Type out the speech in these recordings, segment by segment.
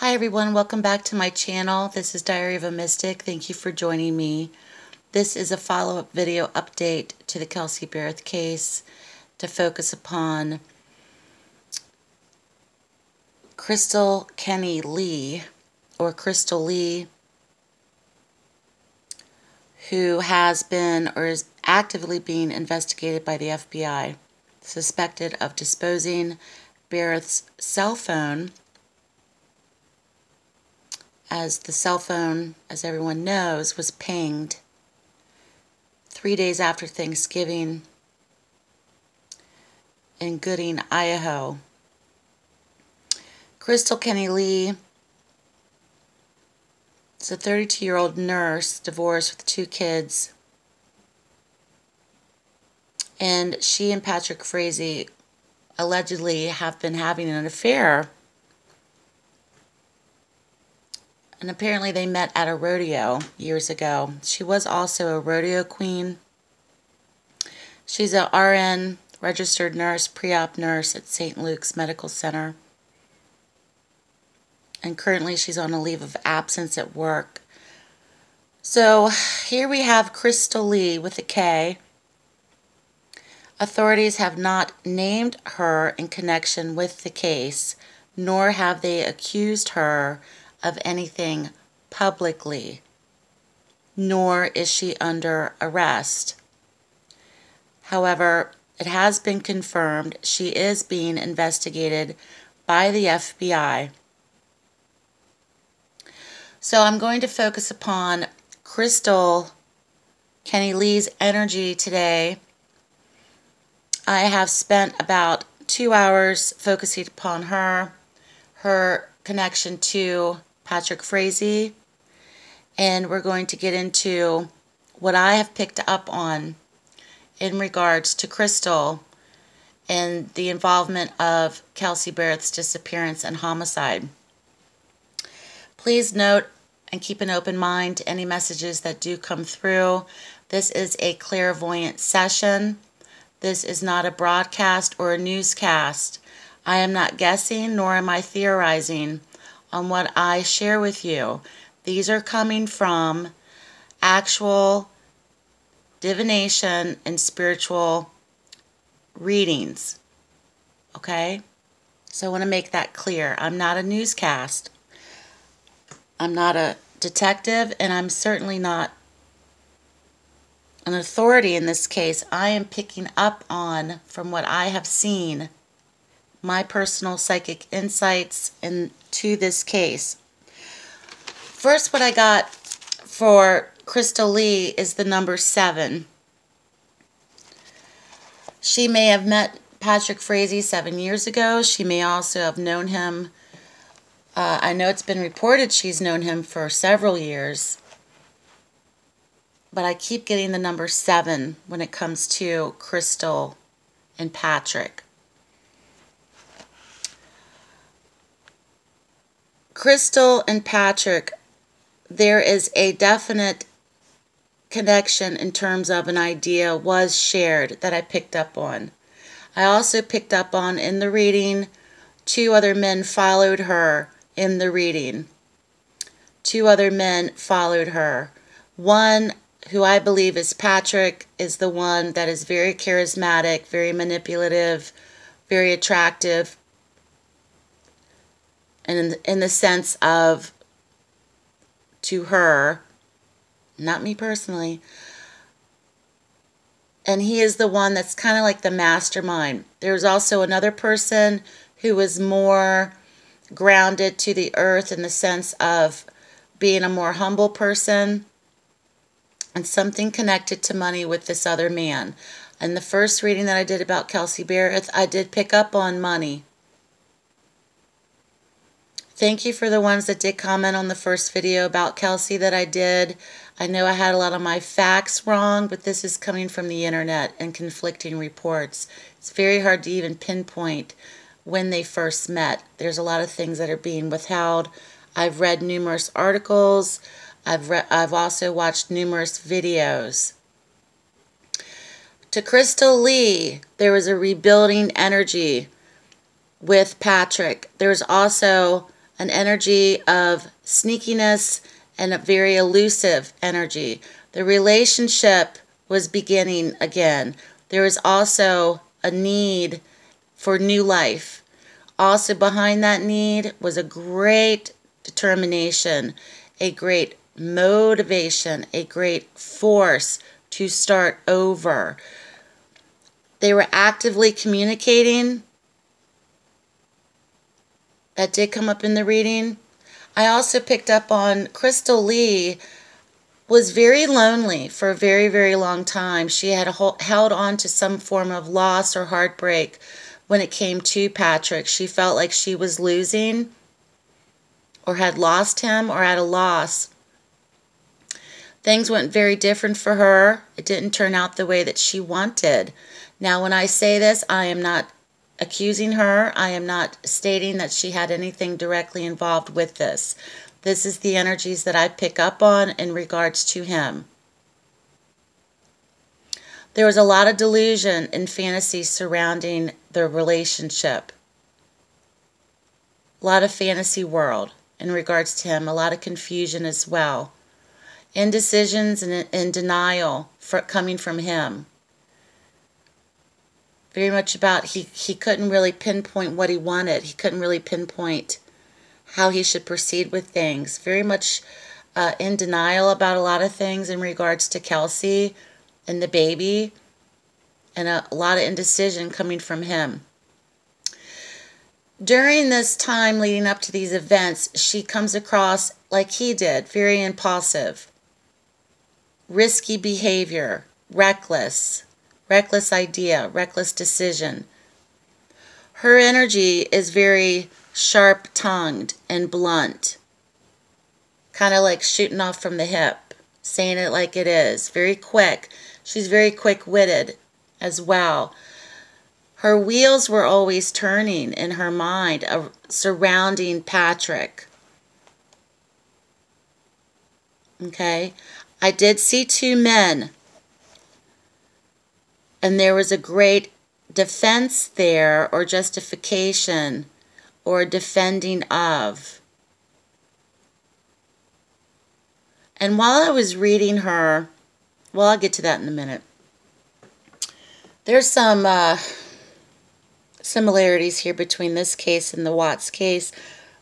Hi everyone, welcome back to my channel. This is Diary of a Mystic. Thank you for joining me. This is a follow-up video update to the Kelsey Berreth case to focus upon Krystal Kenney Lee, or Krystal Lee, who has been or is actively being investigated by the FBI, suspected of disposing Berreth's cell phone, as the cell phone, as everyone knows, was pinged 3 days after Thanksgiving in Gooding, Idaho. Krystal Kenney Lee is a 32-year-old nurse, divorced with 2 kids, and she and Patrick Frazee allegedly have been having an affair. And apparently they met at a rodeo years ago. She was also a rodeo queen. She's a RN, registered nurse, pre-op nurse at St. Luke's Medical Center. And currently she's on a leave of absence at work. So here we have Krystal Lee with a K. Authorities have not named her in connection with the case, nor have they accused her of anything publicly, nor is she under arrest. However, it has been confirmed she is being investigated by the FBI. So I'm going to focus upon Krystal Kenney Lee's energy today. I have spent about 2 hours focusing upon her connection to Patrick Frazee, and we're going to get into what I have picked up on in regards to Krystal and the involvement of Kelsey Berreth's disappearance and homicide. Please note and keep an open mind to any messages that do come through. This is a clairvoyant session. This is not a broadcast or a newscast. I am not guessing, nor am I theorizing on what I share with you. These are coming from actual divination and spiritual readings. Okay? So I want to make that clear. I'm not a newscast. I'm not a detective, and I'm certainly not an authority in this case. I am picking up on, from what I have seen, my personal psychic insights into this case. First, what I got for Krystal Lee is the number 7. She may have met Patrick Frazee 7 years ago. She may also have known him. I know it's been reported she's known him for several years. But I keep getting the number 7 when it comes to Krystal and Patrick. Krystal and Patrick, there is a definite connection in terms of an idea was shared that I picked up on. I also picked up on in the reading 2 other men followed her in the reading. 2 other men followed her. One, who I believe is Patrick, is the one that is very charismatic, very manipulative, very attractive, and in the sense of, to her, not me personally, and he is the one that's kind of like the mastermind. There's also another person who is more grounded to the earth in the sense of being a more humble person, and something connected to money with this other man. In the first reading that I did about Kelsey Berreth, I did pick up on money. Thank you for the ones that did comment on the first video about Kelsey that I did. I know I had a lot of my facts wrong, but this is coming from the internet and conflicting reports. It's very hard to even pinpoint when they first met. There's a lot of things that are being withheld. I've read numerous articles. I've also watched numerous videos. To Krystal Lee, there was a rebuilding energy with Patrick. There's also an energy of sneakiness and a very elusive energy. The relationship was beginning again. There was also a need for new life. Also behind that need was a great determination, a great motivation, a great force to start over. They were actively communicating. That did come up in the reading. I also picked up on Krystal Lee was very lonely for a very, very long time. She had held on to some form of loss or heartbreak when it came to Patrick. She felt like she was losing or had lost him or at a loss. Things went very different for her. It didn't turn out the way that she wanted. Now, when I say this, I am not accusing her. I am not stating that she had anything directly involved with this. This is the energies that I pick up on in regards to him. There was a lot of delusion and fantasy surrounding their relationship. A lot of fantasy world in regards to him. A lot of confusion as well. Indecisions and denial coming from him. Very much about he couldn't really pinpoint what he wanted. He couldn't really pinpoint how he should proceed with things. Very much in denial about a lot of things in regards to Kelsey and the baby. And a lot of indecision coming from him. During this time leading up to these events, she comes across, like he did, very impulsive. Risky behavior, reckless idea, reckless decision. Her energy is very sharp-tongued and blunt. Kind of like shooting off from the hip, saying it like it is. Very quick. She's very quick-witted as well. Her wheels were always turning in her mind surrounding Patrick. Okay? I did see two men. And there was a great defense there, or justification, or defending of. And while I was reading her, well, I'll get to that in a minute. There's some similarities here between this case and the Watts case,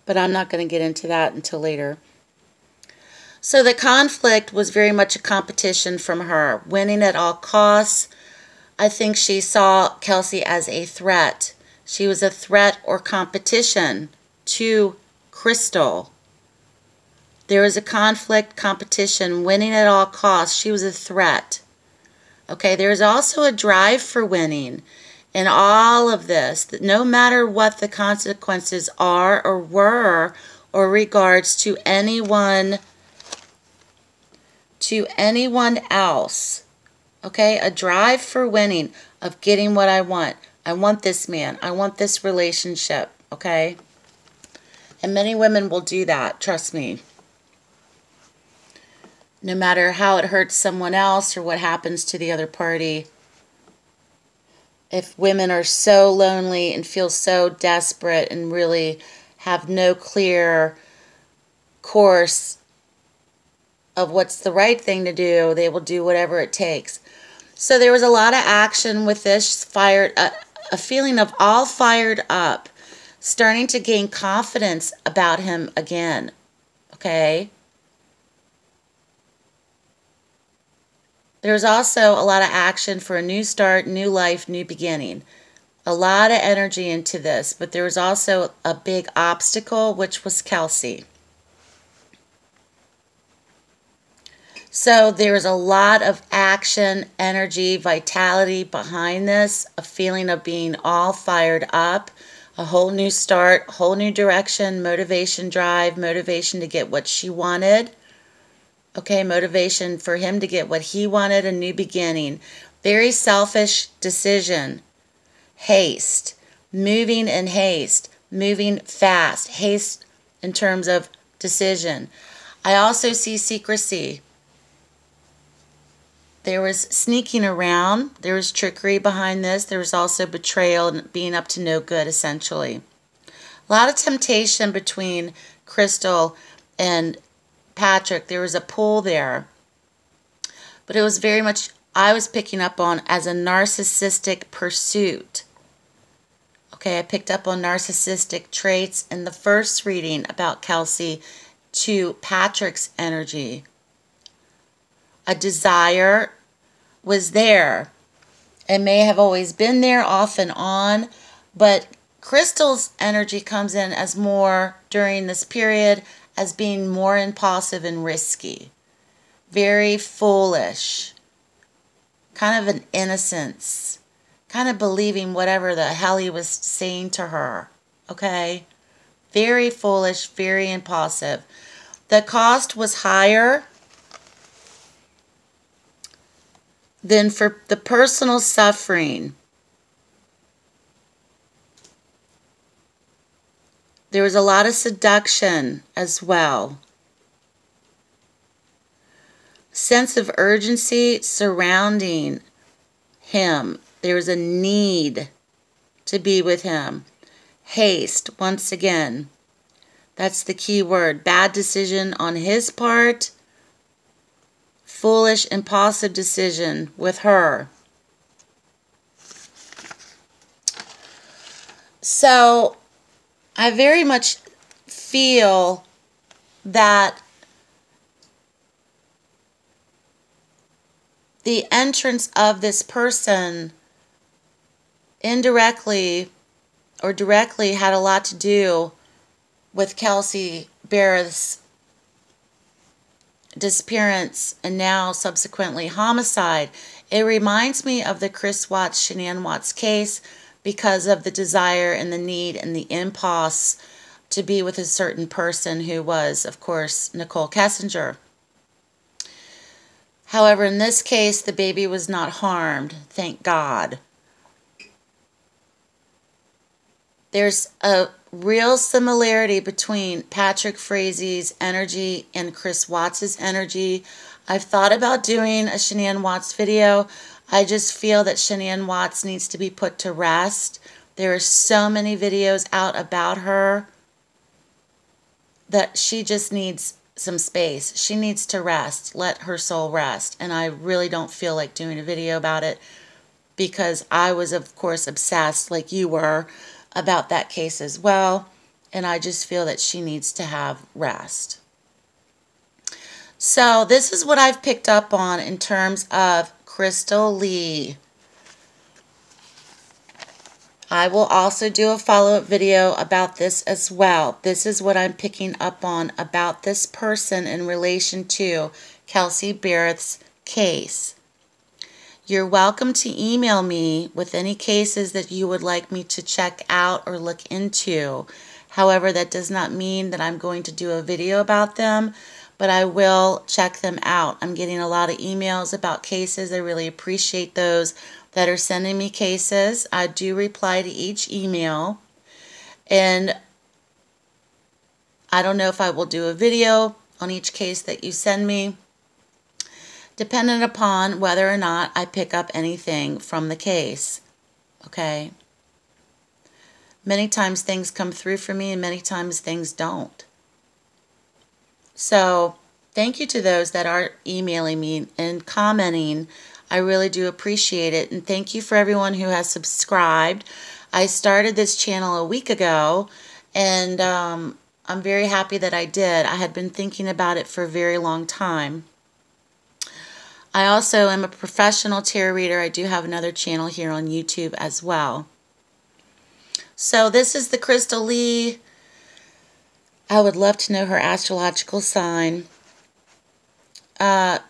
but I'm not going to get into that until later. So the conflict was very much a competition from her, winning at all costs. I think she saw Kelsey as a threat. She was a threat or competition to Krystal. There was a conflict, competition, winning at all costs. She was a threat. Okay, there's also a drive for winning in all of this, that no matter what the consequences are or were, or regards to anyone else. Okay, a drive for winning, of getting what I want. I want this man. I want this relationship. Okay? And many women will do that, trust me. No matter how it hurts someone else or what happens to the other party. If women are so lonely and feel so desperate and really have no clear course of what's the right thing to do, they will do whatever it takes. So there was a lot of action with this, a feeling of all fired up, starting to gain confidence about him again. Okay? There's also a lot of action for a new start, new life, new beginning. A lot of energy into this, but there was also a big obstacle, which was Kelsey. So there's a lot of action, energy, vitality behind this, a feeling of being all fired up, a whole new start, whole new direction, motivation, drive, motivation to get what she wanted. Okay, motivation for him to get what he wanted, a new beginning. Very selfish decision. Haste. Moving in haste. Moving fast. Haste in terms of decision. I also see secrecy. There was sneaking around. There was trickery behind this. There was also betrayal and being up to no good, essentially. A lot of temptation between Krystal and Patrick. There was a pull there. But it was very much, I was picking up on as a narcissistic pursuit. Okay, I picked up on narcissistic traits in the first reading about Kelsey to Patrick's energy. A desire was there. It may have always been there off and on, but Krystal's energy comes in as more during this period as being more impulsive and risky. Very foolish. Kind of an innocence. Kind of believing whatever the hell he was saying to her. Okay? Very foolish, very impulsive. The cost was higher than for the personal suffering. There was a lot of seduction as well. Sense of urgency surrounding him. There was a need to be with him. Haste, once again. That's the key word. Bad decision on his part. Foolish, impulsive decision with her. So, I very much feel that the entrance of this person indirectly or directly had a lot to do with Kelsey Berreth's disappearance and now subsequently homicide. It reminds me of the Chris Watts, Shanann Watts case because of the desire and the need and the impulse to be with a certain person who was, of course, Nicole Kessinger. However, in this case, the baby was not harmed, thank God. There's a real similarity between Patrick Frazie's energy and Chris Watts' energy. I've thought about doing a Shanann Watts video. I just feel that Shanann Watts needs to be put to rest. There are so many videos out about her that she just needs some space. She needs to rest. Let her soul rest. And I really don't feel like doing a video about it because I was, of course, obsessed like you were about that case as well. And I just feel that she needs to have rest. So this is what I've picked up on in terms of Krystal Lee. I will also do a follow-up video about this as well. This is what I'm picking up on about this person in relation to Kelsey Berreth's case. You're welcome to email me with any cases that you would like me to check out or look into. However, that does not mean that I'm going to do a video about them, but I will check them out. I'm getting a lot of emails about cases. I really appreciate those that are sending me cases. I do reply to each email. And I don't know if I will do a video on each case that you send me, dependent upon whether or not I pick up anything from the case. Okay? Many times things come through for me and many times things don't. So, thank you to those that are emailing me and commenting. I really do appreciate it. And thank you for everyone who has subscribed. I started this channel a week ago, and I'm very happy that I did. I had been thinking about it for a very long time. I also am a professional tarot reader. I do have another channel here on YouTube as well. So this is the Krystal Lee. I would love to know her astrological sign. I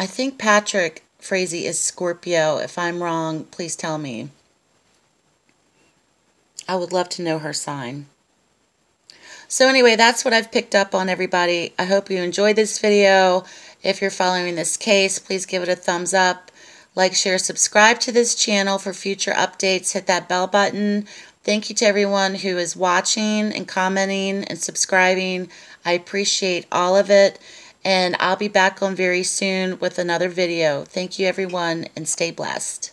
think Patrick Frazie is Scorpio. If I'm wrong, please tell me. I would love to know her sign. So anyway, that's what I've picked up on, everybody. I hope you enjoyed this video. If you're following this case, please give it a thumbs up. Like, share, subscribe to this channel for future updates. Hit that bell button. Thank you to everyone who is watching and commenting and subscribing. I appreciate all of it. And I'll be back on very soon with another video. Thank you, everyone, and stay blessed.